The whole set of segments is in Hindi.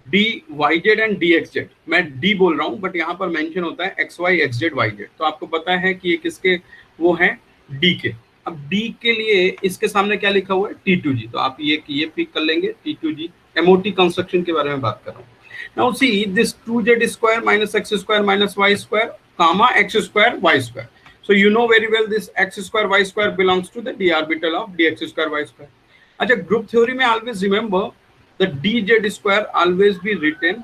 D Y Z and D X Z, मैं डी बोल रहा हूं बट यहाँ पर मेंशन होता है X Y X Z Y Z, तो आपको पता है कि ये किसके वो है, डी के। अब डी के लिए इसके सामने क्या लिखा हुआ है, T2G, तो आप ये पिक कर लेंगे, T2G एमओटी कंस्ट्रक्शन के बारे में बात कर रहा हूँ। Now see this 2z square minus X square minus Y square comma X square Y square, so you know very well this x square y square belongs to the d orbital of dx square y square. अच्छा, group theory में always remember the dz square always be written,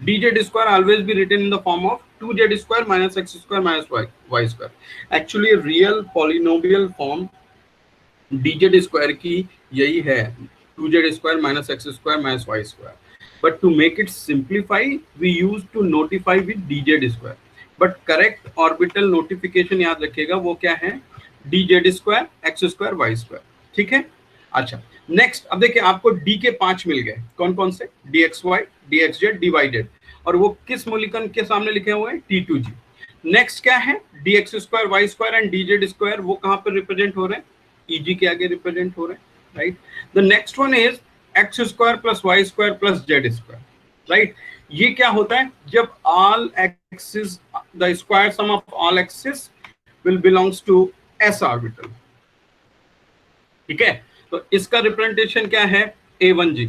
dz square always be written in the form of 2z square minus x square minus y square. Actually real polynomial form dz square की यही है, 2z square minus x square minus y square. But to make it simplify, we used to notify with dz square. But correct orbital notification याद रखिएगा वो क्या है, dz square x square y square, ठीक है। अच्छा नेक्स्ट, अब देखिए आपको d के 5 मिल गए, कौन कौन से, dxy dxz dyz, और वो किस मूल्यांकन के सामने लिखे हुए हैं, T2G। नेक्स्ट क्या है, dx square y square and dz square, वो कहाँ पर रिप्रेजेंट हो रहे हैं, EG के आगे रिप्रेजेंट हो रहे हैं, right. The next one is X square plus Y square plus Z square, right. ये क्या होता है, जब all axis the square sum of all axis will belongs to S orbital, ठीक है। तो इसका रिप्रेजेंटेशन क्या है, A1G,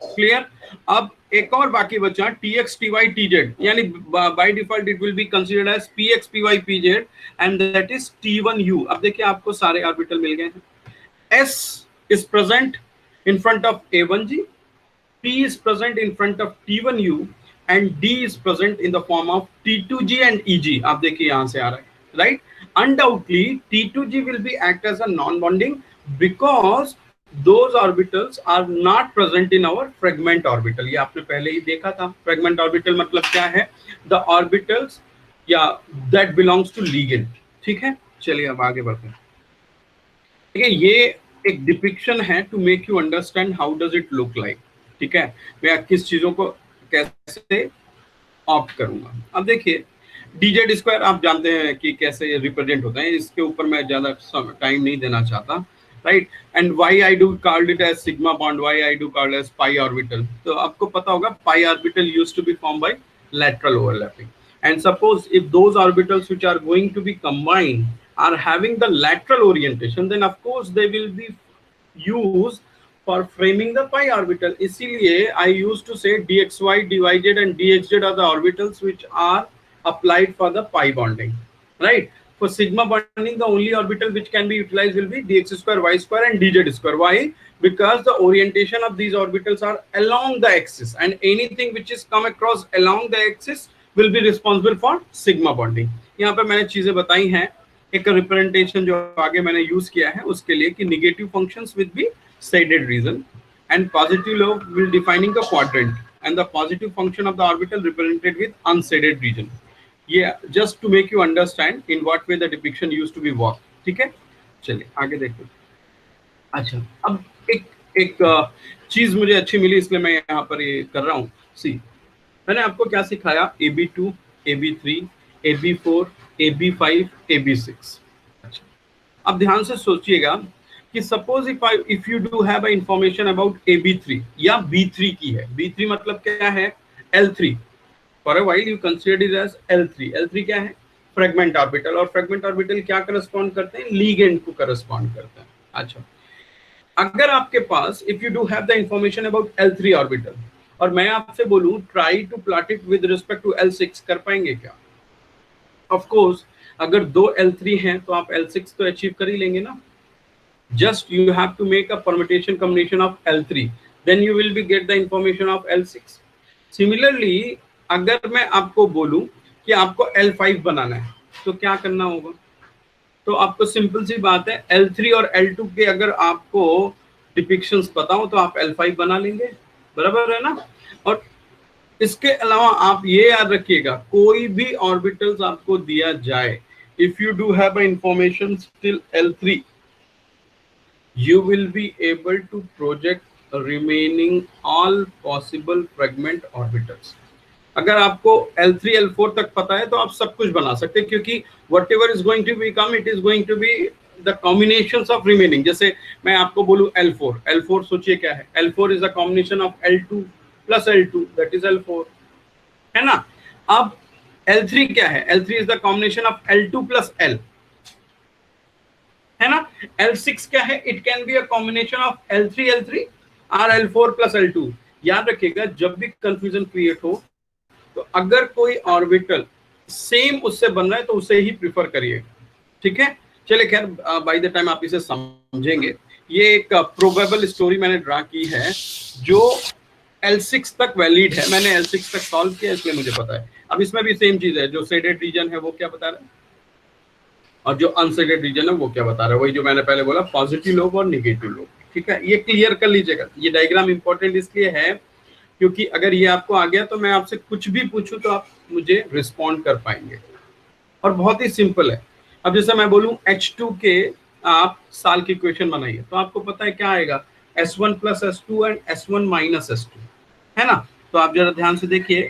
क्लियर। अब एक और बाकी बचा TX TY TZ, यानी by default it will be considered as PX PY PZ and that is T1U। अब देखिए आपको सारे ऑर्बिटल मिल गए हैं, S is present in front of A1G, T is present in front of T1U and D is present in the form of T2G and EG। आप देखिए यहां से आ रहा है, right। Undoubtedly T2G will be act as a non-bonding because those orbitals are not present in our fragment orbital। ये आपने पहले ही देखा था, fragment orbital मतलब क्या है, the orbitals या that belongs to ligand, ठीक है। चलिए अब आगे बढ़ते हैं, ठीक है। ये एक डिपिक्शन है to make you understand how does it look like, ठीक है। मैं किस चीजों को कैसे ऑप्ट करूंगा। अब देखिए dz स्क्वायर आप जानते हैं कि कैसे रिप्रेजेंट होता है, इसके ऊपर मैं ज्यादा टाइम नहीं देना चाहता, right. And why I do called it as sigma bond, why I do called as pi orbital, तो आपको पता होगा pi orbital used to be form by lateral overlapping, and suppose if those orbitals which are going to be combined are having the lateral orientation, then of course they will be used for framing the pi orbital। इसीलिए I used to say dxy dyz and dxz are the orbitals which are applied for the pi bonding, right। For sigma bonding the only orbital which can be utilized will be dx square y square and dz square। Why? Because the orientation of these orbitals are along the axis and anything which is come across along the axis will be responsible for sigma bonding। यहाँ पे मैंने चीजें बताई हैं, एक रिप्रेजेंटेशन जो आगे मैंने यूज किया है उसके लिए कि negative functions with be shaded region and positive lobe will defining the quadrant and the positive function of the orbital represented with unshaded region। ये just to make you understand in what way the depiction used to be work, ठीक है। चलिए आगे देखते हैं। अच्छा अब एक चीज मुझे अच्छी मिली इसलिए मैं यहाँ पर ये कर रहा हूँ। सी मैंने आपको क्या सिखाया, AB2 AB3 AB4 AB5 AB6। अच्छा अब ध्यान से सोचिएगा कि suppose if you do have a information about AB3 या B3 की है, B3 मतलब क्या है, L3, for a while you consider it as L3। L3 क्या है, फ्रेगमेंट ऑर्बिटल, और फ्रेगमेंट ऑर्बिटल क्या करस्पॉन्ड करते हैं, लिगेंड को करस्पॉन्ड करते हैं। अच्छा अगर आपके पास if you do have the information about L3 orbital और मैं आपसे बोलूं try to plot it with respect to L6, कर पाएंगे क्या? ऑफ कोर्स अगर दो L3 हैं तो आप L6 तो अचीव कर ही लेंगे ना। Just you have to make a permutation combination of L3, then you will be get the information of L6। Similarly अगर मैं आपको बोलूं कि आपको L5 बनाना है तो क्या करना होगा? तो आपको सिंपल सी बात है, L3 और L2 के अगर आपको डिपिक्शंस बताऊं तो आप L5 बना लेंगे, बराबर है ना। और इसके अलावा आप ये याद रखिएगा, कोई भी ऑर्बिटल्स आपको दिया जाए, if you do have information till L3 you will be able to project remaining all possible fragment orbitals। अगर आपको L3 L4 तक पता है तो आप सब कुछ बना सकते हैं, क्योंकि whatever is going to become it is going to be the combinations of remaining, जैसे मैं आपको बोलूं L4, L4 सोचिए क्या है, L4 is the combination of L2 plus L2, that is L4, है ना। अब L3 क्या है, L3 is the combination of L2 plus L, है ना। L6 क्या है, it can be a combination of L3 L3 और L4 प्लस L2। याद रखिएगा जब भी कंफ्यूजन क्रिएट हो तो अगर कोई ऑर्बिटल सेम उससे बन रहा है तो उसे ही प्रिफर करिए, ठीक है। चलिए खैर, बाय द टाइम आप इसे समझेंगे। ये एक प्रोबेबल स्टोरी मैंने ड्रा की है जो L6 तक वैलिड है, मैंने L6 तक सॉल्व किया इसलिए मुझे पता है। अब इसमें भी सेम चीज है, जो शेडेड रीजन है वो क्या बता रहा है और जो अनशेडेड रीजन है वो क्या बता रहा है, वही जो मैंने पहले बोला, पॉजिटिव लोब और निगेटिव लोब, ठीक है। ये क्लियर कर लीजिएगा। ये डायग्राम इंपॉर्टेंट इसलिए है क्योंकि अगर ये आपको आ गया तो मैं आपसे कुछ भी पूछूं तो आप मुझे रिस्पॉन्ड कर पाएंगे, और बहुत ही सिंपल है। अब जैसे मैं बोलूं H2 के आप साल की इक्वेशन बनाइए तो आपको पता है क्या आएगा, S1 plus S2 and S1 minus S2, है ना। तो आप जरा ध्यान से देखिए,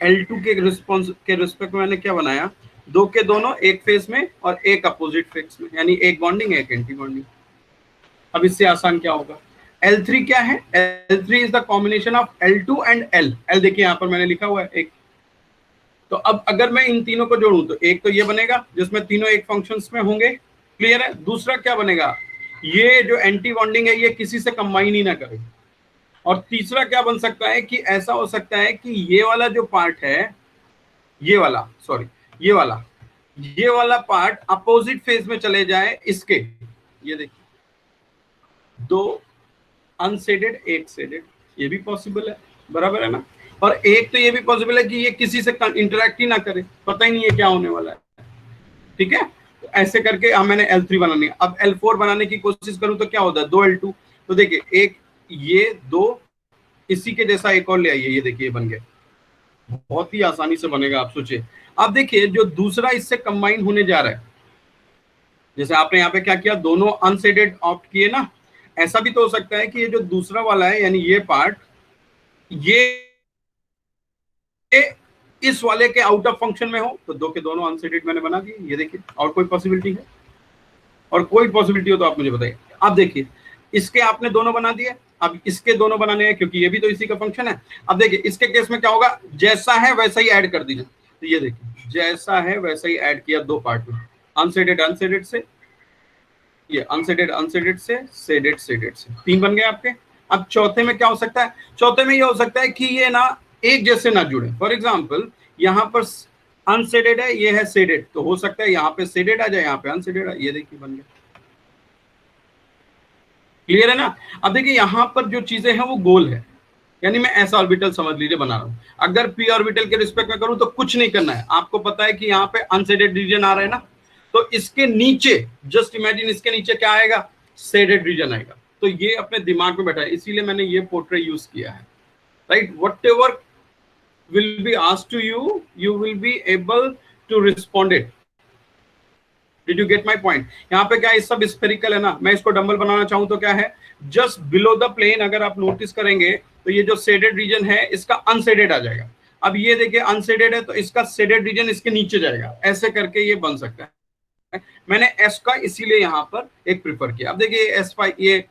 L2 के रिस्पॉन्स के रिस्पेक्ट में मैंने क्या बनाया, दो के दोनों एक फेज में और एक अपोजिट फेज में, यानी एक बॉन्डिंग एक एंटी बॉन्डिंग। अब इससे आसान क्या होगा, L3 क्या है, L3 is the combination of L2 and L, L देखिए यहाँ पर मैंने लिखा हुआ है एक। तो अब अगर मैं इन तीनों को जोड़ूं तो एक तो ये बनेगा जिसमें तीनों एक फंक्शंस में होंगे, क्लियर है। दूसरा क्या बनेगा, ये जो एंटी बॉन्डिंग है ये किसी से कंबाइन ही ना करे। और तीसरा क्या बन सकता है कि ऐसा हो सकता है कि ये वाला जो पार्ट है, ये वाला, सॉरी ये वाला पार्ट अपोजिट फेज में चले जाए इसके, ये देखिए दो अनसेडेड एक सेडेड, ये भी पॉसिबल है, बराबर है ना। और एक तो ये भी पॉसिबल है कि ये किसी से इंटरेक्ट ही ना करे, पता ही नहीं है क्या होने वाला है, ठीक है। तो ऐसे करके मैंने L3 बनानी है। अब L4 बनाने की कोशिश करूं तो क्या होता है, 2 L2, तो देखिए एक ये दो, इसी के जैसा एक और ले आइए, ये देखिए बन गया, बहुत ही आसानी से बनेगा, आप सोचिए। अब देखिए जो दूसरा इससे कंबाइन होने जा रहा है, जैसे आपने यहाँ पे क्या किया, दोनों अनसेडेड ऑप्ट किए ना, ऐसा भी तो हो सकता है कि ये जो दूसरा वाला है यानी ये पार्ट, ये इस वाले के आउट ऑफ फंक्शन में हो, तो दो के दोनों अनसेडेड मैंने बना दिए, ये देखिए। और कोई पॉसिबिलिटी है, और कोई पॉसिबिलिटी हो तो आप मुझे बताइए। अब देखिए इसके आपने दोनों बना दिए, अब इसके दोनों बनाने हैं क्योंकि ये भी तो इसी का फंक्शन है। अब देखिए इसके केस में क्या होगा, जैसा है वैसा ही ऐड कर दीजिए, तो ये देखिए जैसा है वैसा ही ऐड किया दो पार्ट में, अनसेडेड अनसेडेड से, ये अनसेडेड अनसेडेड से, सेडेड सेडेड से, तीन बन गए आपके। अब चौथे में क्या हो सकता है, चौथे में ये हो सकता है कि ये ना एक जैसे ना जुड़े। फॉर एग्जाम्पल यहाँ पर अनसेडेड है, ये है सेडेड, तो हो सकता है यहाँ पे सेडेड आ जाए, यहाँ पे अनसेडेड आ, ये देखिए बन गया, क्लियर है ना। अब देखिए यहाँ पर जो चीजें हैं वो गोल है, यानी मैं ऐसा ऑर्बिटल समझ लीजिए बना रहा हूं। अगर पी ऑर्बिटल के रिस्पेक्ट में करूं तो कुछ नहीं करना है, आपको पता है कि यहाँ पे अनसेडेड रीजन आ रहा है ना, तो इसके नीचे जस्ट इमेजिन इसके नीचे क्या आएगा, सेडेड रीजन आएगा। तो ये अपने दिमाग में बैठा है, इसीलिए मैंने ये पोर्ट्रेट यूज किया है, right. Whatever will be asked to you, you will be able to respond it. Did you get my point. यहाँ पे क्या है, सब स्फेरिकल है ना, मैं इसको डंबल बनाना चाहूं तो क्या है, जस्ट बिलो द प्लेन अगर आप नोटिस करेंगे तो ये जो शेडेड रीजन है इसका अनशेडेड आ जाएगा। अब ये देखिए अनशेडेड है तो इसका शेडेड रीजन इसके नीचे जाएगा, ऐसे करके ये बन सकता है। मैंने एस का इसीलिए यहाँ पर एक प्रिफर किया। अब देखिए S5, ये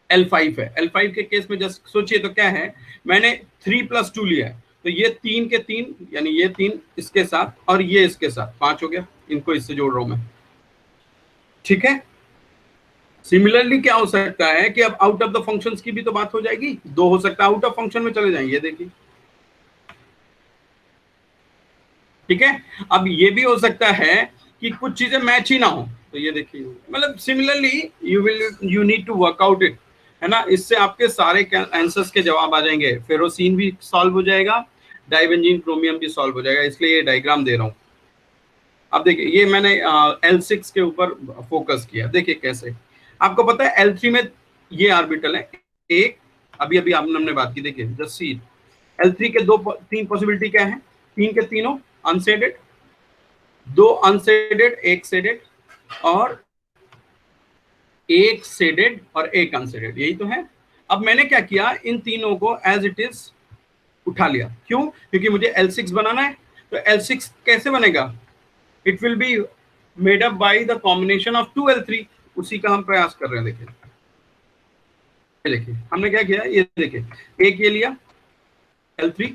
L5 है, L5 के केस में जस्ट सोचिए तो क्या है, मैंने 3+2 लिया है, तो ये 3 के 3 यानी ये 3 इसके साथ और ये इसके साथ 5 हो गया, इनको इससे जोड़ रहा हूं मैं, ठीक है। सिमिलरली क्या हो सकता है कि अब आउट ऑफ द फंक्शंस की भी तो बात हो जाएगी, दो हो सकता है आउट ऑफ फंक्शन में चले जाएंगे, देखिए, ठीक है। अब ये भी हो सकता है कि कुछ चीजें मैच ही ना हो, तो ये देखिए, मतलब similarly you need to work out it, है ना। इससे आपके सारे आंसर्स के जवाब आ जाएंगे, फेरोसिन भी सॉल्व हो जाएगा, डाइबेंजीन क्रोमियम भी सॉल्व हो जाएगा, इसलिए ये डायग्राम दे रहा हूं। अब देखिए ये मैंने L6 के ऊपर फोकस किया, देखिए कैसे। आपको पता है L3 में ये ऑर्बिटल है एक, अभी अभी हमने बात की, देखिए जस्ट सी, L3 के तीन पॉसिबिलिटी क्या है, तीन के तीनों अनसेडेड, दो अनसेडेड एक सेडेड, और एक सेडेड और एक अनसेडेड, यही तो है। अब मैंने क्या किया, इन तीनों को एज इट इज उठा लिया, क्यों, क्योंकि मुझे L6 बनाना है। तो L6 कैसे बनेगा, it will be made up by the combination of 2l3, उसी का हम प्रयास कर रहे हैं। देखिए हमने क्या किया, ये देखिए एक ये लिया L3,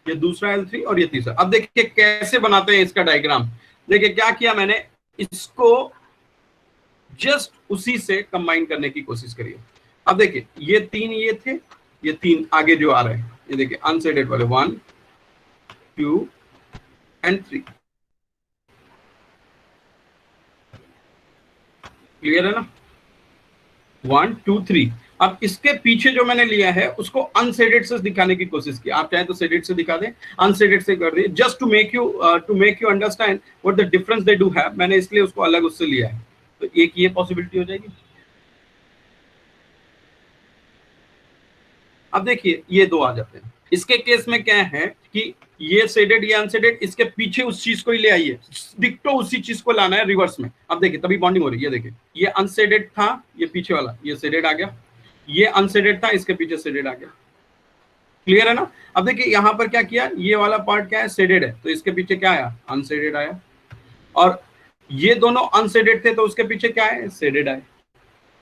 ये दूसरा L3 और ये तीसरा। अब देखिए कैसे बनाते हैं इसका डायग्राम। देखिए क्या किया मैंने, इसको जस्ट उसी से कंबाइन करने की कोशिश करिए। अब देखिए ये तीन ये थे, ये तीन आगे जो आ रहे हैं, ये देखिए अनसेडेड वाले 1 2 एंड 3। क्लियर है ना, 1 2 3। अब इसके पीछे जो मैंने लिया है उसको अनसेडेड से दिखाने की कोशिश की। आप चाहे तो सेडेड से दिखा दें, अनसेडेड से कर दें, just to make you understand what the difference they do have. मैंने इसलिए उसको अलग उससे लिया है। तो एक ये पॉसिबिलिटी हो जाएगी। अब देखिए ये दो आ जाते हैं। इसके केस में क्या है कि ये सेडेड ये अनसेडेड, इसके पीछे उस चीज को ही ले आइए, डिक्टो उसी चीज को लाना है रिवर्स में। अब देखिए तभी बॉन्डिंग हो रही है। ये देखिए ये अनसेडेड था, ये पीछे वाला ये सेडेड आ गया, ये अनसेडेड था, इसके पीछे सेडेड आ गया। क्लियर है ना। अब देखिए यहां पर क्या किया, ये वाला पार्ट क्या है, सेडेड है, तो इसके पीछे क्या आया, अनसेडेड आया। और ये दोनों अनसेडेड थे तो उसके पीछे क्या है, सेडेड आए।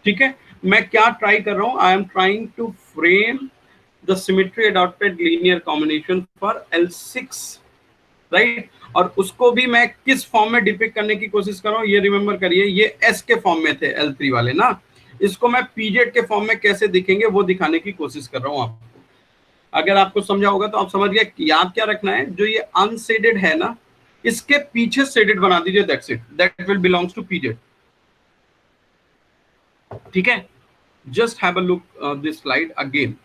ठीक है, मैं क्या ट्राई कर रहा हूं, I am trying to frame the symmetry adopted linear combination for L6, right. और उसको भी मैं किस फॉर्म में डिपिक्ट करने की कोशिश कर रहा हूं, ये रिमेंबर करिए, ये S के फॉर्म में थे L3 वाले ना, इसको मैं PZ के फॉर्म में कैसे दिखेंगे वो दिखाने की कोशिश कर रहा हूं आपको। अगर आपको समझा होगा तो आप समझ गए। याद क्या रखना है, जो ये अनसेडेड है ना, इसके पीछे सेडेड बना दीजिए, that's it, that will belongs to PZ। ठीक है, just have a look this slide again.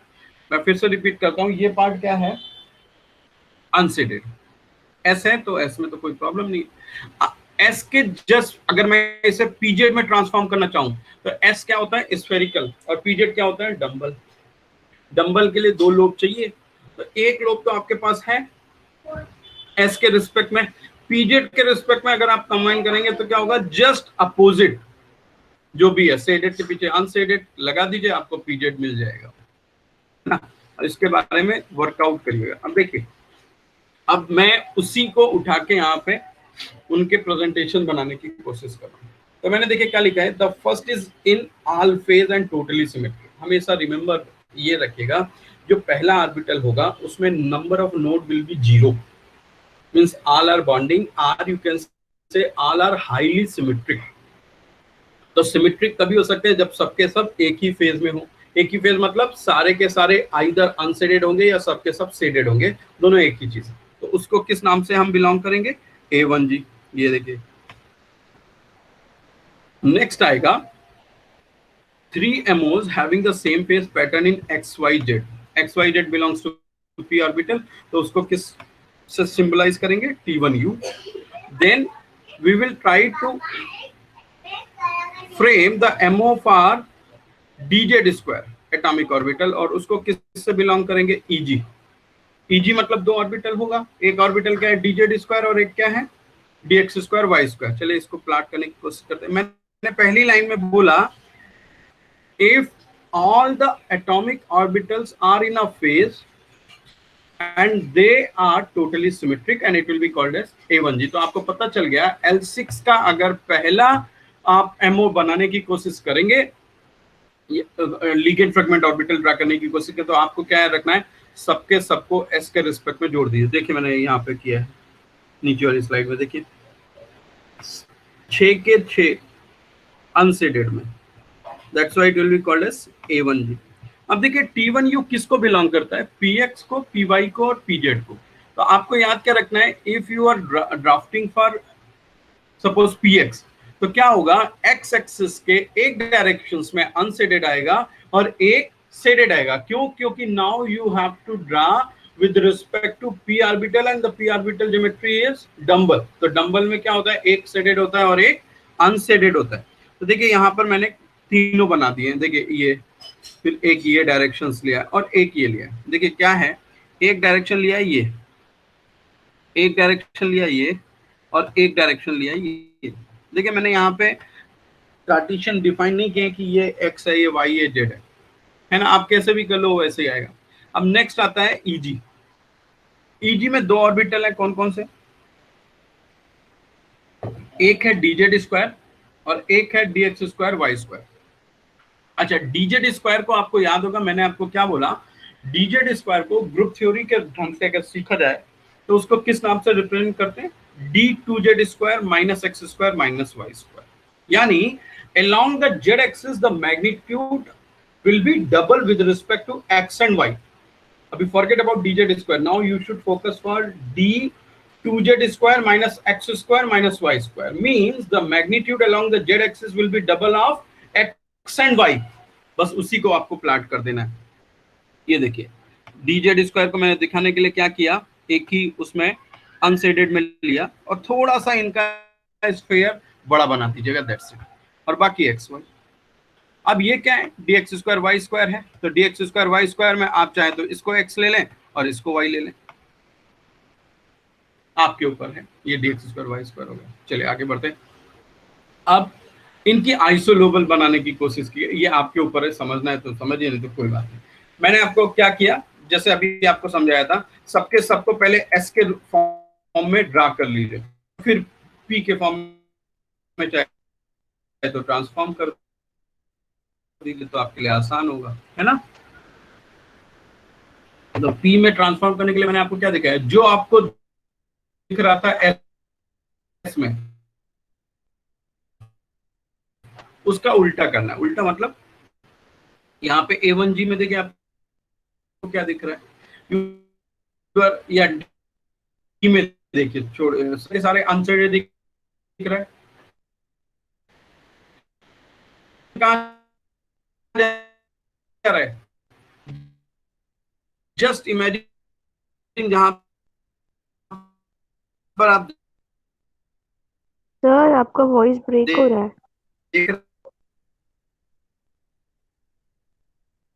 मैं फिर से रिपीट करता हूं, ये पार्ट क्या है, अनसेडेड S है, तो S में तो कोई प्रॉब्लम नहीं। S के जस्ट अगर मैं इसे PZ में ट्रांसफॉर्म करना चाहूं तो S क्या होता है, स्फेरिकल, और PZ क्या होता है, डंबल। डंबल के लिए दो लोब चाहिए, तो एक लोब तो आपके पास है S के रिस्पेक्ट में। PZ के रिस्पेक्ट में अगर आप कंबाइन करेंगे तो क्या होगा, जस्ट अपोजिट जो भी है, सेडेड के पीछे अनसेडेड लगा दीजिए, आपको PZ मिल जाएगा ना। इसके बारे में वर्कआउट करिएगा। अब देखिए, अब मैं उसी को उठा के यहाँ पे उनके प्रेजेंटेशन बनाने की कोशिश कर रहा हूँ। तो मैंने देखिए क्या लिखा है, the first is in all phase and totally symmetric. हमेशा रिमेंबर ये रखिएगा, जो पहला ऑर्बिटल होगा उसमें number of node will be 0, means all are bonding, or you can say all are highly symmetric. तो सिमेट्रिक तभी हो सकते हैं जब सबके सब एक ही फेज में हो। एक ही फेज मतलब सारे के सारे आइदर अनसेडेड होंगे या सबके सब सेडेड होंगे, दोनों एक ही चीज। तो उसको किस नाम से हम बिलोंग करेंगे, A1G। ये देखिए नेक्स्ट आएगा 3 MOs having the same phase pattern in XYZ। XYZ belongs to P orbital, तो उसको किस से सिंबलाइज करेंगे, T1U। Then we will try to frame the MO for DZ square atomic orbital, और उसको किस से बिलोंग करेंगे, EG। EG मतलब दो ऑर्बिटल होगा, एक ऑर्बिटल क्या है, DZ स्क्वायर, और एक क्या है, DX स्क्वायर Y स्क्वायर। चलिए इसको प्लॉट करने की कोशिश करते हैं। मैंने पहली लाइन में बोला, if all the atomic orbitals are in a phase and they are totally symmetric and it will be called as A1G। तो आपको पता चल गया L6 का अगर पहला आप MO बनाने की कोशिश करेंगे, लीगेंड फ्रेगमेंट ऑर्बिटल ड्रा करने की कोशिश करें, तो आपको क्या रखना है, सबके सबको S के रिस्पेक्ट में जोड़ दीजिए। देखिए मैंने यहाँ पे किया है नीचे वाली स्लाइड में, देखिए 6 के 6 अनसेडेड में, that's why it will be called as A1G। अब देखिए T1U किसको बिलोंग करता है, PX को, PY को और PZ को। तो आपको याद क्या रखना है, if you are drafting for suppose PX, तो क्या होगा, एक्स एक्सिस के एक डायरेक्शंस में अनसेडेड आएगा और एक सेडेड आएगा। क्यों, क्योंकि now you have to draw with respect to p orbital and the p orbital geometry is dumbbell. तो डंबल में क्या होता है, एक सेडेड होता है और एक अनसेडेड होता है। तो देखिए यहाँ पर मैंने तीनों बना दिए हैं। देखिए ये, फिर एक ये डायरेक्शंस लिया और एक ये लिया। देखिए क्या है, एक डायरेक्शन लिया ये, एक डायरेक्शन लिया ये, और एक डायरेक्शन लिया ये। देखिए मैंने यहाँ पे कार्टेशियन डिफाइन नहीं किया कि ये x है, ये y है, z है ना। आप कैसे भी कर लो वैसे ही आएगा। अब नेक्स्ट आता है EG। EG में दो ऑर्बिटल है, कौन कौन से, एक है dz स्क्वायर और एक है dx स्क्वायर y स्क्वायर। अच्छा, dz स्क्वायर को आपको याद होगा, मैंने आपको क्या बोला, dz स्क्वायर को ग्रुप थ्योरी के ढंग से अगर सीखा जाए तो उसको किस नाम से रिप्रेजेंट करते हैं, d2z square minus X square minus Y square. यानी along the z axis the magnitude will be double with respect to x and y. अभी forget about dz square. Now you should focus for d 2z square minus x square minus y square means the magnitude along the z axis will be double of x and y. बस उसी को आपको प्लाट कर देना है। ये देखिए dz स्क्वायर को मैंने दिखाने के लिए क्या किया, एक ही उसमें अनशेडेड में लिया और थोड़ा सा इनका स्फीयर बड़ा बना दीजिएगा, दैट्स इट। और बाकी एक्स वाई। अब ये क्या है, dx स्क्वायर वाई स्क्वायर है, तो dx स्क्वायर वाई स्क्वायर में आप चाहे तो इसको x ले लें और इसको y ले लें, आपके ऊपर है। ये dx स्क्वायर वाई स्क्वायर हो गया। चलिए आगे बढ़ते हैं। अब इनकी आइसोलोबल बनाने की कोशिश की, ये आपके ऊपर है, समझना है तो समझिए, नहीं तो कोई बात नहीं। मैंने आपको क्या किया, जैसे अभी आपको समझाया था, सबके सबको पहले s के फॉर्म में ड्रा कर लीजिए, फिर p के फॉर्म में चाहे तो ट्रांसफॉर्म कर दीजिए, तो आपके लिए आसान होगा, है ना। तो p में ट्रांसफॉर्म करने के लिए मैंने आपको क्या दिखाया, जो आपको दिख रहा था s में, उसका उल्टा करना है। उल्टा मतलब यहाँ पे a1g में देखिए आपको क्या दिख रहा है, या d में देखिए, छोड़ सारे आंसर दिख रहा है, कहाँ जा रहा है, जस्ट इमेजिन जहां पर आप सर आपका वॉइस ब्रेक हो रहा है। देख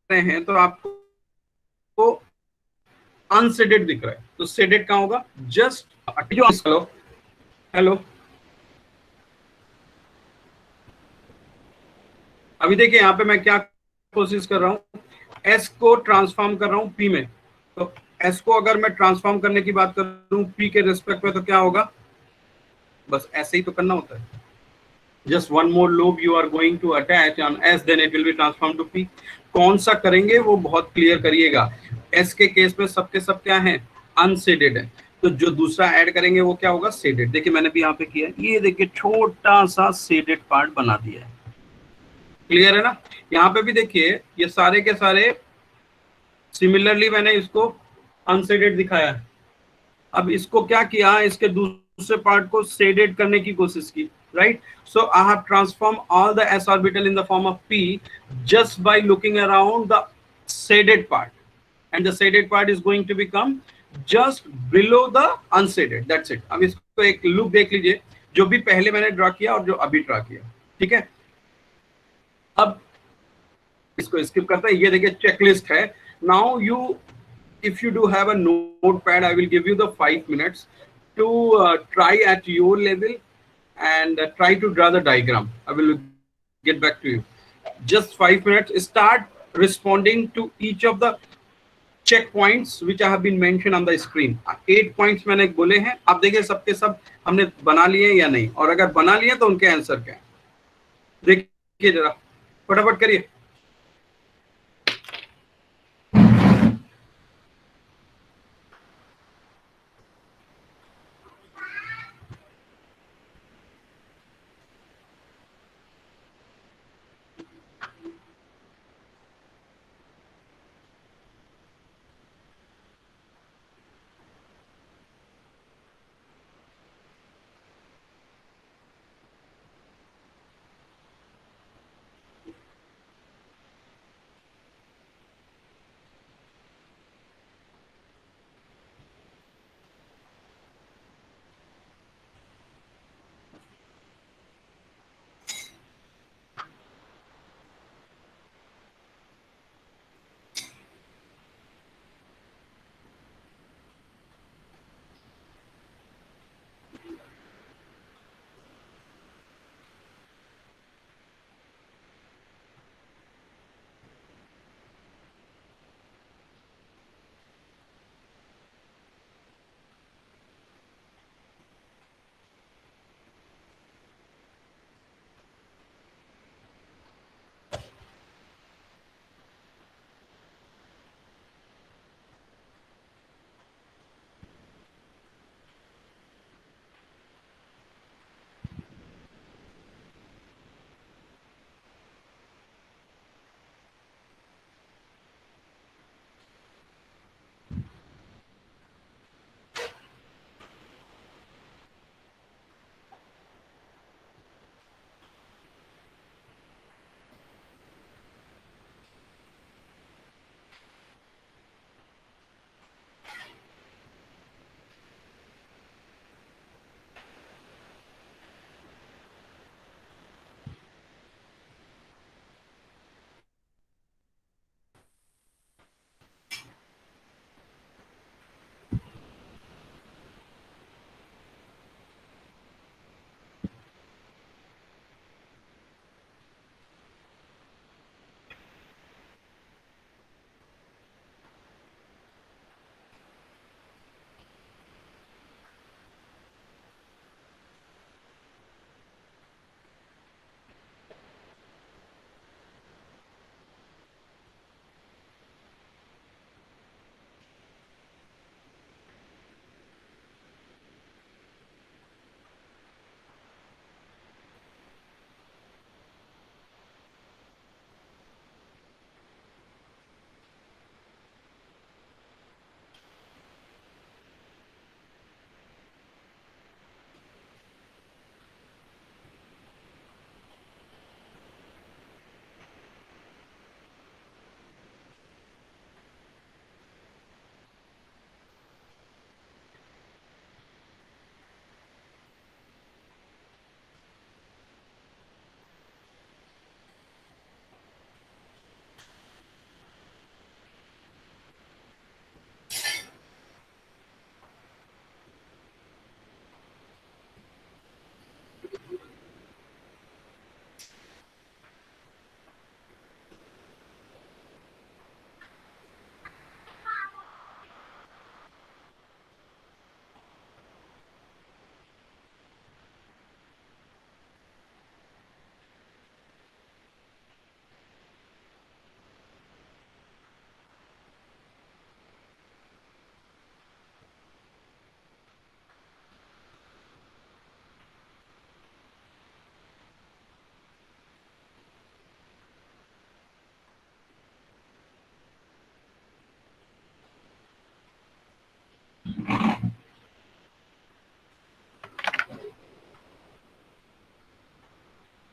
रहे हैं तो आपको अनसेडेड दिख रहा है, तो सेडेड कहाँ होगा, जस्ट हेलो हेलो। अभी देखिए यहाँ पे मैं क्या कोशिश कर रहा हूँ, एस को ट्रांसफॉर्म कर रहा हूँ पी में, तो एस को अगर मैं ट्रांसफॉर्म करने की बात करूँ पी के रिस्पेक्ट में, तो क्या होगा, बस ऐसे ही तो करना होता है। just one more loop you are going to attach on s, then it will be transformed to p। कौन सा करेंगे वो बहुत क्लियर करिएगा। s के केस में सबके सब क्या है, अनसेडेड है, तो जो दूसरा ऐड करेंगे वो क्या होगा, सेडेड। देखिए मैंने भी यहाँ पे किया, ये देखिए छोटा सा सेडेड पार्ट बना दिया है, क्लियर है ना। यहाँ पे भी देखिए ये सारे के सारे सिमिलरली मैंने इसको अनसेडेड दिखाया है। अब इसको क्या किया, इसके दूसरे पार्ट को शेडेड करने की कोशिश की, right. So I have transform all the s orbital in the form of p just by looking around the shaded part, and the shaded part is going to become just below the unshaded, that's it। अब इसको एक लुक देख लीजिए, जो भी पहले मैंने ड्रा किया और जो अभी ड्रा किया, ठीक है। अब इसको स्किप करते हैं, ये देखिए चेकलिस्ट है। Now you, if you do have a notepad, I will give you the 5 minutes to try at your level and try to draw the diagram. I will get back to you, just 5 minutes, start responding to each of the checkpoints which I have been mentioned on the screen। 8 points मैंने बोले हैं, आप देखिए सबके सब हमने बना लिए या नहीं, और अगर बना लिए तो उनके आंसर क्या है, देखिए जरा फटाफट करिए।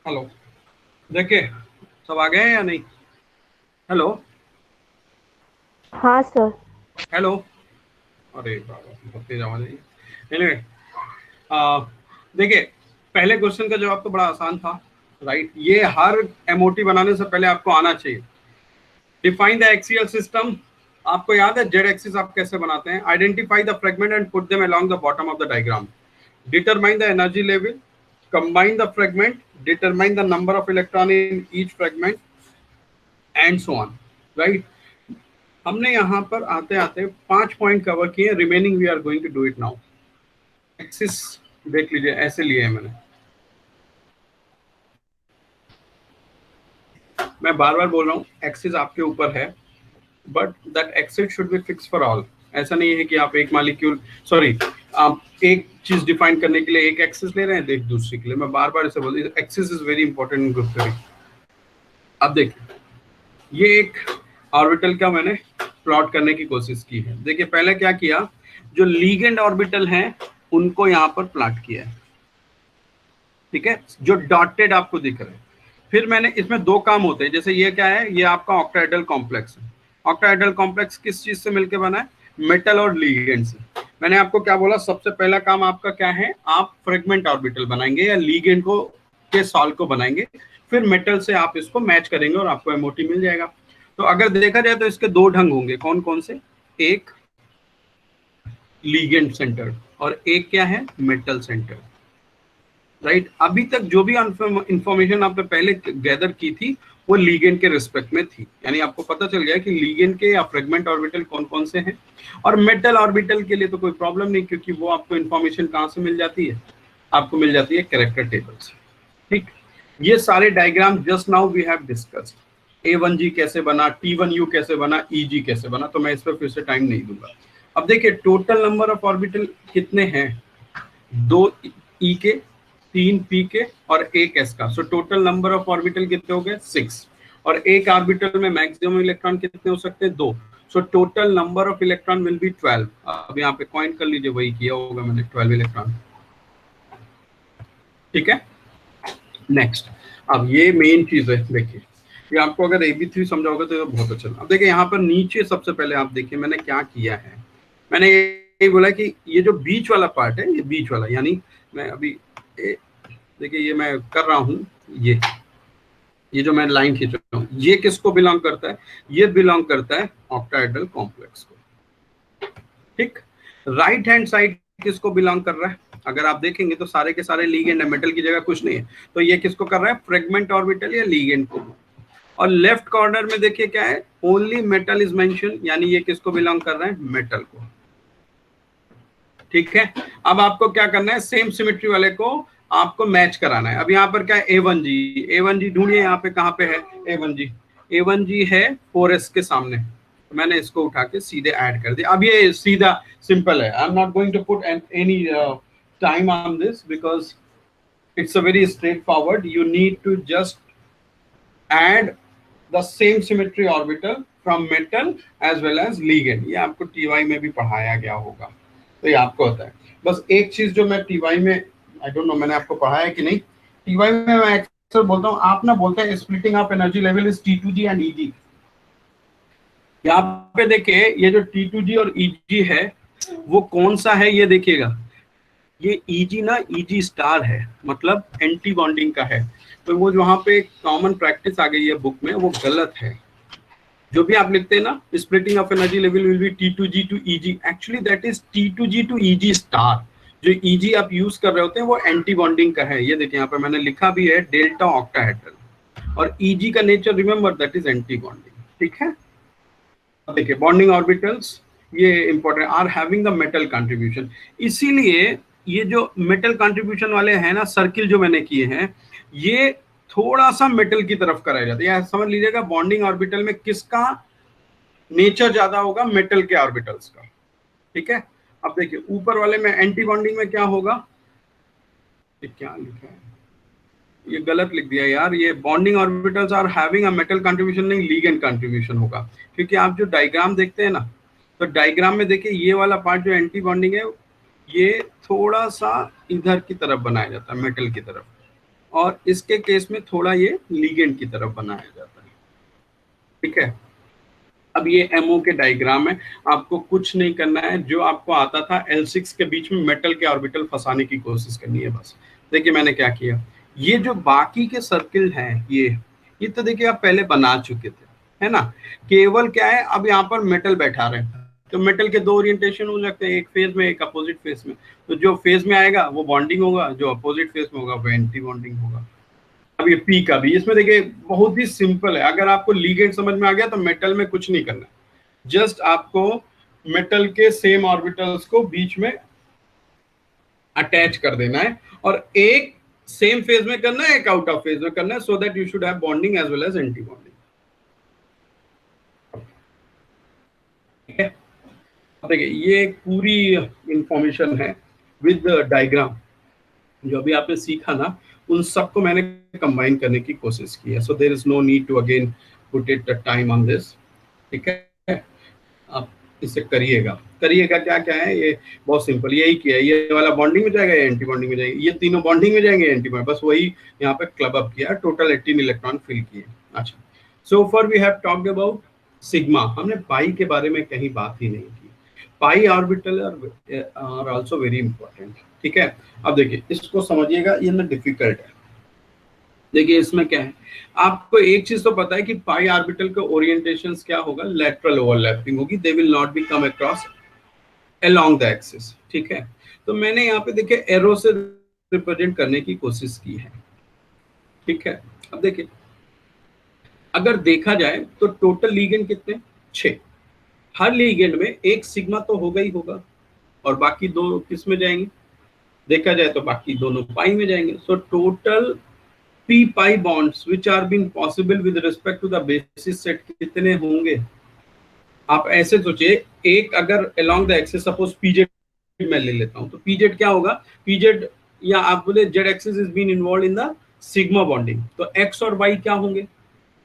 हेलो, देखिए सब आ गए हैं या नहीं? हेलो हाँ सर। हेलो, अरे बाबा बहुत तेज आवाज है। एनीवे, आ, देखिए पहले क्वेश्चन का जवाब तो बड़ा आसान था, राइट? ये हर एमओटी बनाने से पहले आपको आना चाहिए। डिफाइन द एक्सियल सिस्टम, आपको याद है जेड एक्सिस आप कैसे बनाते हैं? Identify the fragment and put them along the bottom of the diagram, determine the energy level, combine the fragment, determine the number of electron in each fragment and so on, right? हमने यहाँ पर आते आते 5 पॉइंट कवर किए, remaining we are going to do it now. Axis देख लीजिए, ऐसे लिए है मैंने, मैं बार बार बोल रहा हूँ एक्सिस आपके ऊपर है, but that axis should be fix for all. ऐसा नहीं है कि आप एक मालिक्यूल, सॉरी, आप एक चीज डिफाइन करने के लिए एक एक्सिस ले रहे हैं, देख दूसरी के लिए। मैं बार बार इसे बोल रही हूँ, axis is very important in group theory. अब देखिए, ये एक ऑर्बिटल का मैंने प्लॉट करने की कोशिश की है। देखिए पहले क्या किया, जो लीगेंड ऑर्बिटल हैं उनको यहाँ पर प्लॉट किया है, ठीक है, जो डॉटेड आपको दिख रहे हैं। फिर मैंने इसमें दो काम होते हैं, जैसे ये क्या है, ये आपका ऑक्टाहेड्रल कॉम्प्लेक्स है। ऑक्टाहेड्रल कॉम्प्लेक्स किस चीज से मिलकर बना है? मेटल और लीगेंड से। मैंने आपको क्या बोला, सबसे पहला काम आपका क्या है, आप फ्रेगमेंट ऑर्बिटल बनाएंगे या लीगेंड को के सॉल्व को बनाएंगे, फिर मेटल से आप इसको मैच करेंगे और आपको एमओटी मिल जाएगा। तो अगर देखा जाए तो इसके दो ढंग होंगे, कौन कौन से? एक लीगेंड सेंटर और एक क्या है, मेटल सेंटर, राइट? अभी तक जो भी इंफॉर्मेशन आपने पहले गैदर की थी वो लीगेंड के रिस्पेक्ट में थी, यानी आपको पता चल गया कि लीगेंड के या फ्रेगमेंट ऑर्बिटल कौन कौन से हैं। और मेटल ऑर्बिटल के लिए तो कोई प्रॉब्लम नहीं, क्योंकि वो आपको इंफॉर्मेशन कहाँ से मिल जाती है, आपको मिल जाती है कैरेक्टर टेबल से, ठीक? ये सारे diagram just now we have discussed. A1G कैसे बना, T1U कैसे बना, EG कैसे बना, तो मैं इस पर फिर से टाइम नहीं दूंगा। अब देखिए टोटल नंबर ऑफ ऑर्बिटल कितने हैं, 2 E के, 3 P के और 1 S का। So total number of orbital कितने हो गए? 6। और एक ऑर्बिटल में मैक्सिमम इलेक्ट्रॉन कितने हो सकते हैं? 2। So total number of electron will be 12। अब यहाँ पे पॉइंट कर लीजिए, वही किया होगा मैंने, 12 इलेक्ट्रॉन, ठीक है। नेक्स्ट, अब ये मेन चीज है, देखिए ये आपको अगर AB3 समझाओगे तो ये बहुत अच्छा। अब देखिए यहाँ पर नीचे सबसे पहले आप देखिए मैंने क्या किया है, मैंने ये बोला कि ये जो बीच वाला पार्ट है, ये बीच वाला, यानी मैं अभी देखिए ये मैं कर रहा हूँ, ये जो मैं लाइन खींच रहा हूँ, ये किसको बिलोंग करता है? ये बिलोंग करता है ऑक्टाहेड्रल कॉम्प्लेक्स को, ठीक। राइट हैंड साइड किसको बिलोंग कर रहा है? अगर आप देखेंगे तो सारे के सारे लीगेंड है, मेटल की जगह कुछ नहीं है, तो ये किसको कर रहा है? फ्रेगमेंट ऑर्बिटल या लीगेंड को। और लेफ्ट कॉर्नर में देखिए क्या है, ओनली मेटल इज मेंशन, यानी ये किसको बिलोंग कर रहा है? मेटल को, ठीक है। अब आपको क्या करना है, सेम सिमेट्री वाले को आपको मैच कराना है। अब यहाँ पर क्या है, A1G ढूंढिए, यहाँ पे कहाँ पे है A1G है 4S के सामने, मैंने इसको उठा के सीधे ऐड कर दिया। अब ये सीधा सिंपल है, I am not going to put any time on this because it's a very straight forward. You need to just add the same symmetry orbital from metal as well as ligand. ये आपको TY में भी पढ़ाया गया होगा, तो ये आपको होता है। बस एक चीज जो मैं TY में, आई डोंट नो मैंने आपको पढ़ाया कि नहीं, TY में मैं अक्सर बोलता हूँ, आप ना बोलते हैं splitting of energy level is T2G and EG। यहाँ पे देखिए ये जो T2G और EG है वो कौन सा है, ये देखिएगा, ये EG ना EG स्टार है, मतलब एंटी बॉन्डिंग का है। तो वो वहां पे कॉमन प्रैक्टिस आ गई है बुक में, वो गलत है। जो भी आप लिखते हैं ना, splitting of energy level will be T2G to EG, actually that is T2G to EG star. जो EG आप यूज कर रहे होते हैं वो एंटी बॉन्डिंग का है। ये देखिए यहाँ पे मैंने लिखा भी है, डेल्टा ऑक्टाहेड्रल, और EG का nature remember that is anti bonding, ठीक है। देखिए बॉन्डिंग ऑर्बिटल्स ये important are having the metal contribution, इसीलिए ये जो मेटल कंट्रीब्यूशन वाले हैं ना, सर्किल जो मैंने किए हैं, ये थोड़ा सा मेटल की तरफ कराया जाता है। समझ लीजिएगा बॉन्डिंग ऑर्बिटल में किसका नेचर ज्यादा होगा? मेटल के ऑर्बिटल्स का, ठीक है। अब देखिए ऊपर वाले में एंटी बॉन्डिंग में क्या होगा, ये क्या लिखा है, ये गलत लिख दिया यार, ये bonding orbitals are having a metal contribution, नहीं लीगेंड कंट्रीब्यूशन होगा। क्योंकि आप जो डायग्राम देखते हैं ना, तो डायग्राम में देखिए ये वाला पार्ट जो एंटी बॉन्डिंग है, ये थोड़ा सा इधर की तरफ बनाया जाता है, मेटल की तरफ, और इसके केस में थोड़ा ये लिगेंड की तरफ बनाया जाता है, ठीक है। अब ये एमओ के डायग्राम है, आपको कुछ नहीं करना है, जो आपको आता था L6 के बीच में मेटल के ऑर्बिटल फंसाने की कोशिश करनी है बस। देखिए मैंने क्या किया, ये जो बाकी के सर्किल हैं ये तो देखिए आप पहले बना चुके थे, है ना। केवल क्या है, अब यहाँ पर मेटल बैठा रहे हैं, तो मेटल के दो ओरिएंटेशन हो सकते हैं, एक फेज में एक अपोजिट फेज में। तो जो फेज में आएगा वो बॉन्डिंग होगा, जो अपोजिट फेज में होगा वो एंटी बॉन्डिंग होगा। अब ये पी का भी, इसमें देखिए बहुत ही सिंपल है, अगर आपको लीगेंड समझ में आ गया तो मेटल में कुछ नहीं करना, जस्ट आपको मेटल के सेम ऑर्बिटल्स को बीच में अटैच कर देना है, और एक सेम फेज में करना है, एक आउट ऑफ फेज में करना है, so that you should have bonding as well as anti bonding, ठीक है। अब देखिए ये पूरी इंफॉर्मेशन है विद डायग्राम, जो अभी आपने सीखा ना, उन सबको मैंने कंबाइन करने की कोशिश की है, so there is no need to again put it time on this, ठीक है। आप इसे करिएगा क्या क्या है, ये बहुत सिंपल, यही किया है, ये वाला बॉन्डिंग में जाएगा, ये एंटी बॉन्डिंग में जाएगा, ये तीनों बॉन्डिंग में जाएंगे, एंटी बॉन्डिंग, बस वही यहाँ पे क्लब अप किया, टोटल 18 इलेक्ट्रॉन फिल किए। अच्छा, so for we have talked about sigma, हमने पाई के बारे में कहीं बात ही नहीं की। Pi orbital are also very important, ठीक है। अब देखिए इसको समझिएगा, ये ना डिफिकल्ट है। देखिए इसमें क्या है, आपको एक चीज तो पता है कि पाई ऑर्बिटल के ओरिएंटेशंस क्या होगा, लेटरल ओवरलैपिंग होगी, they will not be come across along the axis, ठीक है। तो मैंने यहाँ पे देखिए एरो से रिप्रेजेंट करने की कोशिश की है, ठीक है। अब देखिए अगर देखा जाए तो टोटल लीगेंड कितने, 6, हर लीगेंड में एक सिग्मा तो होगा ही होगा, और बाकी दो किस में जाएंगे, देखा जाए तो बाकी दोनों पाई में जाएंगे। So total p pi bonds which are being possible with respect to the basis set कितने होंगे, आप ऐसे सोचिए, एक अगर along the axis suppose pz मैं ले लेता हूं, तो pz क्या होगा, pz या आप बोले z axis is being involved in the sigma bonding, तो x और y क्या होंगे,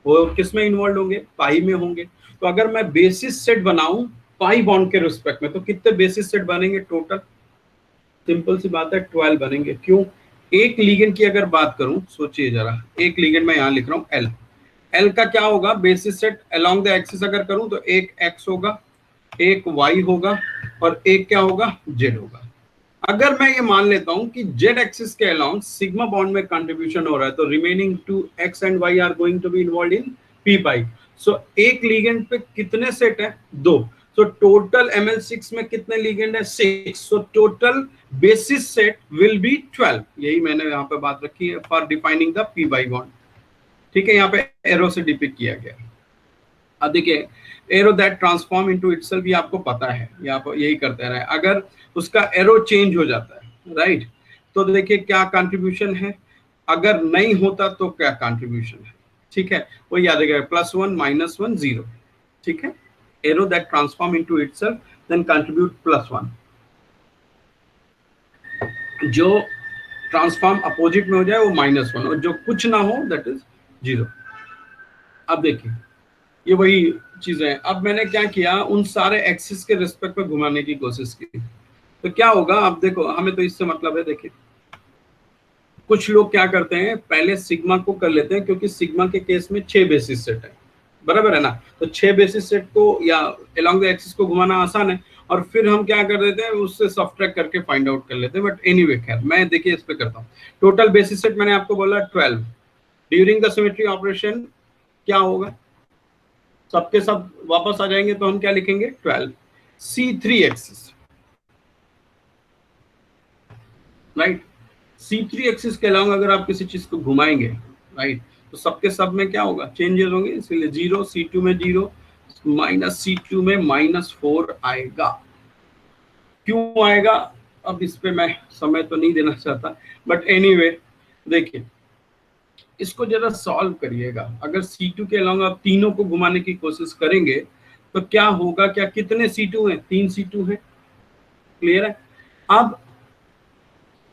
वो किस में इन्वॉल्व होंगे, पाई में होंगे। तो अगर मैं बेसिस सेट बनाऊं पाई बॉन्ड के रिस्पेक्ट में, तो कितने बेसिस सेट बनेंगे टोटल, सिंपल सी बात है 12 बनेंगे। क्यों, एक लिगेंड की अगर बात करूं, सोचिए जरा, एक लिगेंड मैं यहां लिख रहा हूं एल का क्या होगा, basis set along the axis अगर करूं तो एक एक्स होगा, एक वाई होगा, और एक क्या होगा, जेड होगा। अगर मैं ये मान लेता हूं कि जेड एक्सिस के अलोंग सिग्मा बॉन्ड में कंट्रीब्यूशन हो रहा है, तो remaining two X and Y are going to be involve in P pi. So एक लिगेंड पे कितने सेट है, 2। सो टोटल Ml6 में कितने लिगेंड है, 6। So total basis set will be 12, यही मैंने यहाँ पे बात रखी है for defining the P by bond, ठीक है। यहाँ पे एरो से डिपिक्ट किया गया। अब देखिए arrow that transform into itself, ये आपको पता है, ये आप यही करते रहे, अगर उसका एरो चेंज हो जाता है, राइट, तो देखिए क्या कंट्रीब्यूशन है, अगर नहीं होता तो क्या कंट्रीब्यूशन है, ठीक है, वो याद रखिएगा, +1 -1 0, ठीक है। Arrow that transform into itself then contribute +1, जो ट्रांसफॉर्म अपोजिट में हो जाए वो -1, और जो कुछ ना हो दैट इज 0। अब देखिए ये वही चीजें हैं। अब मैंने क्या किया, उन सारे एक्सिस के रिस्पेक्ट में घुमाने की कोशिश की, तो क्या होगा, अब देखो हमें तो इससे मतलब है, देखिए कुछ लोग क्या करते हैं, पहले सिग्मा को कर लेते हैं, क्योंकि सिग्मा के केस में 6 बेसिस सेट है, बराबर है ना, तो 6 बेसिस सेट को या अलोंग द एक्सिस को घुमाना आसान है, और फिर हम क्या कर देते हैं, उससे सब्ट्रैक्ट करके फाइंड आउट कर लेते हैं। बट एनीवे खैर मैं देखिए इस पे करता हूँ। टोटल बेसिस सेट मैंने आपको बोला 12, ड्यूरिंग द सिमेट्री ऑपरेशन क्या होगा, सबके सब वापस आ जाएंगे, तो हम क्या लिखेंगे, 12 C3 axis, right. C3 axis के अलावा अगर आप किसी चीज को घुमाएंगे, राइट, तो सबके सब में क्या होगा, चेंजेस होंगे, इसलिए 0, C2 में 0, -C2 में -4 आएगा। क्यों आएगा, अब इस पे मैं समय तो नहीं देना चाहता, बट एनीवे देखिए इसको जरा सॉल्व करिएगा। अगर C2 के अलावा आप तीनों को घुमाने की कोशिश करेंगे तो क्या होगा, क्या कितने C2 हैं, 3 C2 हैं, क्लियर है। अब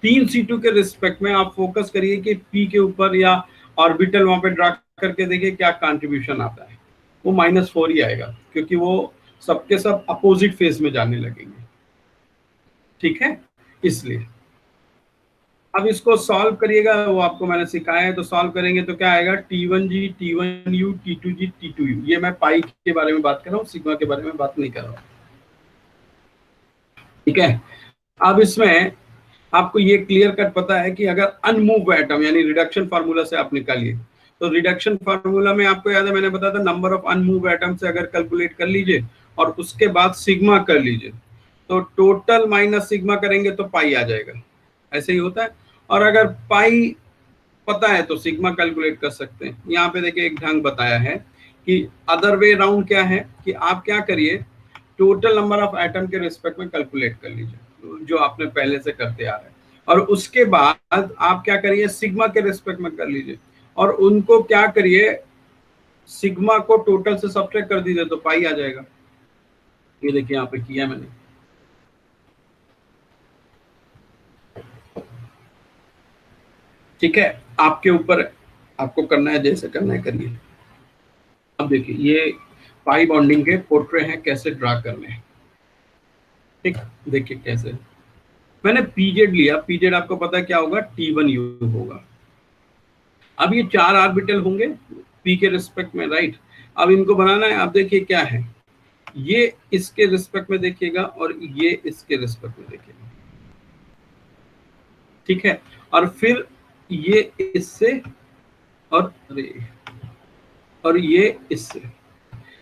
3 C2 के रिस्पेक्ट में आप फोकस करिए कि P के ऊपर या ऑर्बिटल वहां पे ड्रा करके देखिए क्या कंट्रीब्यूशन आता है, वो -4 ही आएगा, क्योंकि वो सबके सब अपोजिट फेज में जाने लगेंगे, ठीक है, इसलिए अब इसको सॉल्व करिएगा, वो आपको मैंने सिखाया है, तो सॉल्व करेंगे तो क्या आएगा, T1G T1U T2G T2U। ये मैं पाई के बारे में बात कर रहा हूँ, सिग्मा के बारे में बात नहीं कर रहा हूँ, ठीक है। अब इसमें आपको ये क्लियर कट पता है कि अगर अनमूव एटम यानी रिडक्शन फार्मूला से आप निकालिए, तो रिडक्शन फार्मूला में आपको याद है मैंने बताया था नंबर ऑफ अनमूव एटम से अगर कैलकुलेट कर लीजिए और उसके बाद सिग्मा कर लीजिए, तो टोटल माइनस सिग्मा करेंगे तो पाई आ जाएगा, ऐसे ही होता है। और अगर पाई पता है तो सिग्मा कैलकुलेट कर सकते हैं। यहाँ पे देखिए एक ढंग बताया है कि अदर वे राउंड क्या है कि आप क्या करिए, टोटल नंबर ऑफ एटम के रिस्पेक्ट में कैलकुलेट कर लीजिए जो आपने पहले से करते आ रहे हैं, और उसके बाद आप क्या करिए सिग्मा के रिस्पेक्ट में कर लीजिए, और उनको क्या करिए सिग्मा को टोटल से सब्ट्रैक्ट कर दीजिए तो पाई आ जाएगा। ये देखिए यहाँ पे किया मैंने, ठीक है, आपके ऊपर आपको करना है, जैसे करना है करिए। अब देखिए ये पाई बॉन्डिंग के पोर्ट्रे हैं, कैसे ड्रा करने हैं, ठीक। देखिए कैसे, मैंने पीजेड लिया, पीजेड आपको पता है क्या होगा, T1U होगा। अब ये 4 ऑर्बिटल होंगे पी के रिस्पेक्ट में, राइट। अब इनको बनाना है, आप देखिए क्या है, ये इसके रिस्पेक्ट में देखिएगा और ये इसके रिस्पेक्ट में देखिएगा, ठीक है। और फिर ये इससे और ये इससे,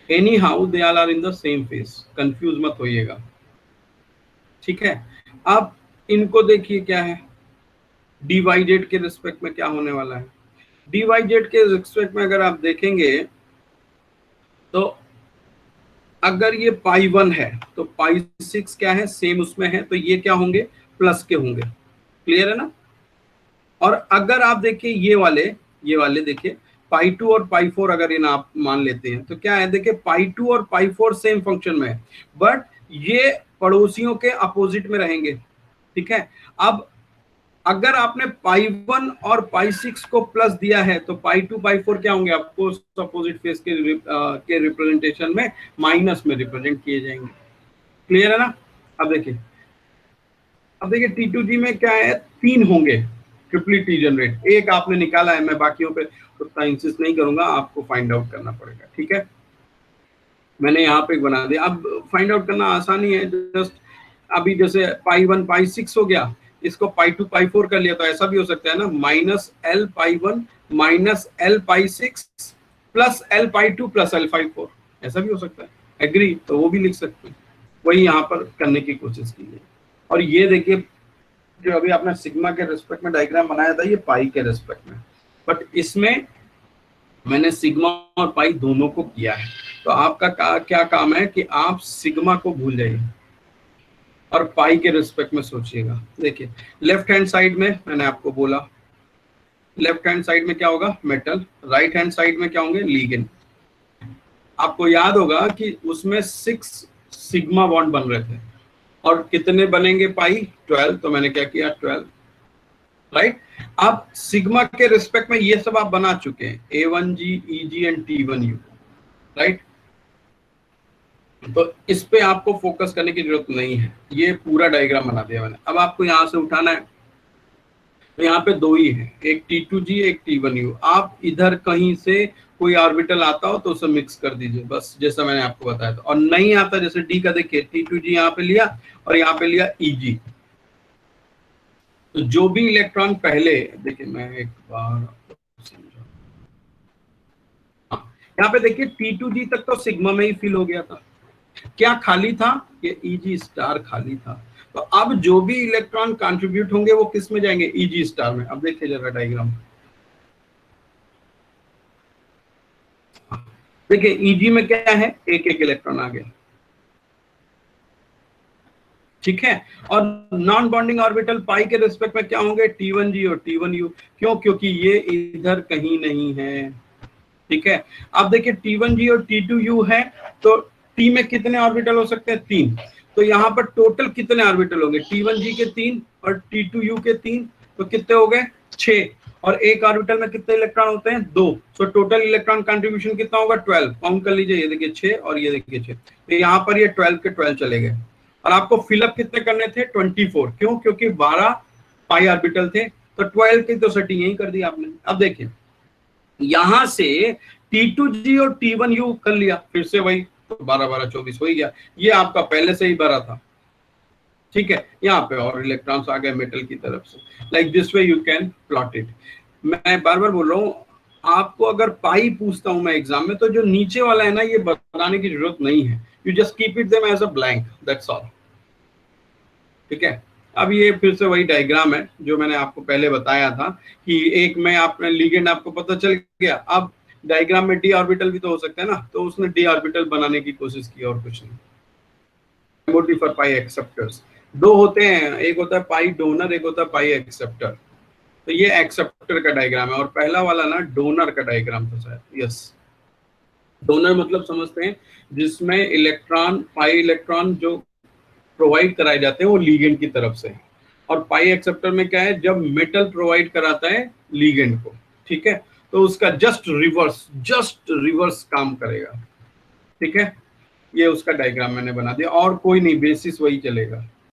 anyhow they all are in the same phase, confuse मत होइएगा, ठीक है। अब इनको देखिए क्या है, डिवाइडेड के रिस्पेक्ट में क्या होने वाला है, डिवाइडेड के रिस्पेक्ट में अगर आप देखेंगे तो अगर ये पाई 1 है तो पाई 6 क्या है, सेम उसमें है, तो ये क्या होंगे, प्लस के होंगे, क्लियर है ना। और अगर आप देखिए ये वाले देखिए पाई 2 और पाई 4 अगर इन आप मान लेते हैं तो क्या है, देखिए पाई 2 और पाई 4 सेम फंक्शन में है, बट ये पड़ोसियों के अपोजिट में रहेंगे, ठीक है। अब अगर आपने पाई 1 और पाई 6 को प्लस दिया है तो पाई 2 पाई 4 क्या होंगे, आपको अपोजिट फेस के रिप्रेजेंटेशन में माइनस में रिप्रेजेंट किए जाएंगे, क्लियर है ना। अब देखिए T2G में क्या है, 3 होंगे ट्रिपली टी जनरेट, एक आपने निकाला है, मैं बाकियों पे उतना इंसिस्ट नहीं करूंगा, आपको फाइंड आउट करना पड़ेगा, ठीक है। मैंने यहाँ पे बना दिया, अब फाइंड आउट करना आसानी है, जस्ट अभी जैसे पाई 1 पाई 6 हो गया, इसको पाई 2 पाई 4 कर लिया, तो ऐसा भी हो सकता है ना, माइनस एल पाई 1 माइनस एल पाई 6 प्लस एल पाई 2 प्लस एल पाई 4, ऐसा भी हो सकता है, एग्री, तो वो भी लिख सकते हैं, वही यहाँ पर करने की कोशिश की है। और ये देखिए जो अभी आपने सिग्मा के रिस्पेक्ट में डायग्राम बनाया था, ये पाई के रिस्पेक्ट में, बट इसमें मैंने सिग्मा और पाई दोनों को किया है। तो आपका क्या काम है कि आप सिग्मा को भूल जाइए और पाई के रिस्पेक्ट में सोचिएगा। देखिए लेफ्ट हैंड साइड में मैंने आपको बोला, लेफ्ट हैंड साइड में क्या होगा, मेटल, राइट हैंड साइड में क्या होंगे, लिगेंड। आपको याद होगा कि उसमें 6 सिग्मा बॉन्ड बन रहे थे और कितने बनेंगे पाई, 12, तो मैंने क्या किया 12, राइट। अब सिग्मा के रिस्पेक्ट में ये सब आप बना चुके हैं, A1G EG and T1U, right. तो इस पे आपको फोकस करने की जरूरत नहीं है, ये पूरा डायग्राम बना दिया मैंने। अब आपको यहाँ से उठाना है, तो यहाँ पे 2 ही है, एक T2G एक T1U। आप इधर कहीं से कोई ऑर्बिटल आता हो तो उसे मिक्स कर दीजिए, बस जैसा मैंने आपको बताया था। और नहीं आता, जैसे डी का देखिए T2G यहाँ पे लिया और यहाँ पे लिया EG, तो जो भी इलेक्ट्रॉन पहले, देखिए मैं एक बार समझा, यहाँ पे देखिए T2G तक तो सिग्मा में ही फिल हो गया था, क्या खाली था, ये EG स्टार खाली था। तो अब जो भी इलेक्ट्रॉन कंट्रीब्यूट होंगे वो किस में जाएंगे, EG स्टार में। अब देखिए जरा डायग्राम, देखिए EG में क्या है, एक एक इलेक्ट्रॉन आ गया, ठीक है। और नॉन बॉन्डिंग ऑर्बिटल पाई के रिस्पेक्ट में क्या होंगे, T1G और T1U, क्यों, क्योंकि ये इधर कहीं नहीं है, ठीक है। अब देखिए T1G और T2U है, तो T में कितने ऑर्बिटल हो सकते हैं, 3, तो यहाँ पर टोटल कितने ऑर्बिटल होंगे, T1G के 3 और T2U के 3, तो कितने हो गए 6, और एक ऑर्बिटल में कितने इलेक्ट्रॉन होते हैं, 2, तो टोटल इलेक्ट्रॉन कंट्रीब्यूशन कितना होगा, 12, काउंट कर लीजिए, ये देखिए 6 और ये देखिए 6, तो यहाँ पर ये 12 के 12 चले गए। और आपको फिलअप कितने करने थे, 24, क्यों, क्योंकि 12 पाई ऑर्बिटल थे, तो 12 की तो सेटिंग यही कर दी आपने। अब देखिए यहां से T2G और T1U कर लिया, फिर से वही तो 12 12 24 हो ही गया, ये आपका पहले से ही भरा था, ठीक है। यहाँ पे और इलेक्ट्रॉन्स आ गए मेटल की तरफ से, like this way you can plot it. मैं बार बार बोल रहा हूँ, आपको अगर पाई पूछता हूं मैं एग्जाम में, तो जो नीचे वाला है ना, ये बताने की जरूरत नहीं है, you just keep it them as a blank, that's all, ठीक है। अब ये फिर से वही डायग्राम है जो मैंने आपको पहले बताया था कि एक में आपने लिगेंड आपको पता चल गया, अब डायग्राम में डी ऑर्बिटल भी तो हो सकता है ना, तो उसने डी ऑर्बिटल बनाने की कोशिश की और कुछ नहीं। मोटिव फॉर पाई एक्सेप्टर्स दो होते हैं, एक होता है पाई डोनर, एक होता है पाई एक्सेप्टर। तो ये एक्सेप्टर का डायग्राम है और पहला वाला ना डोनर का डायग्राम था शायद, यस। डोनर मतलब समझते हैं जिसमें इलेक्ट्रॉन, पाई इलेक्ट्रॉन जो प्रोवाइड कराए जाते हैं वो लीगेंड की तरफ से, और पाई एक्सेप्टर में क्या है, जब मेटल प्रोवाइड कराता है लीगेंड को, ठीक है, तो उसका जस्ट रिवर्स काम करेगा, ठीक है। ये उसका डायग्राम मैंने बना दिया, और कोई नहीं, बेसिस वही चलेगा।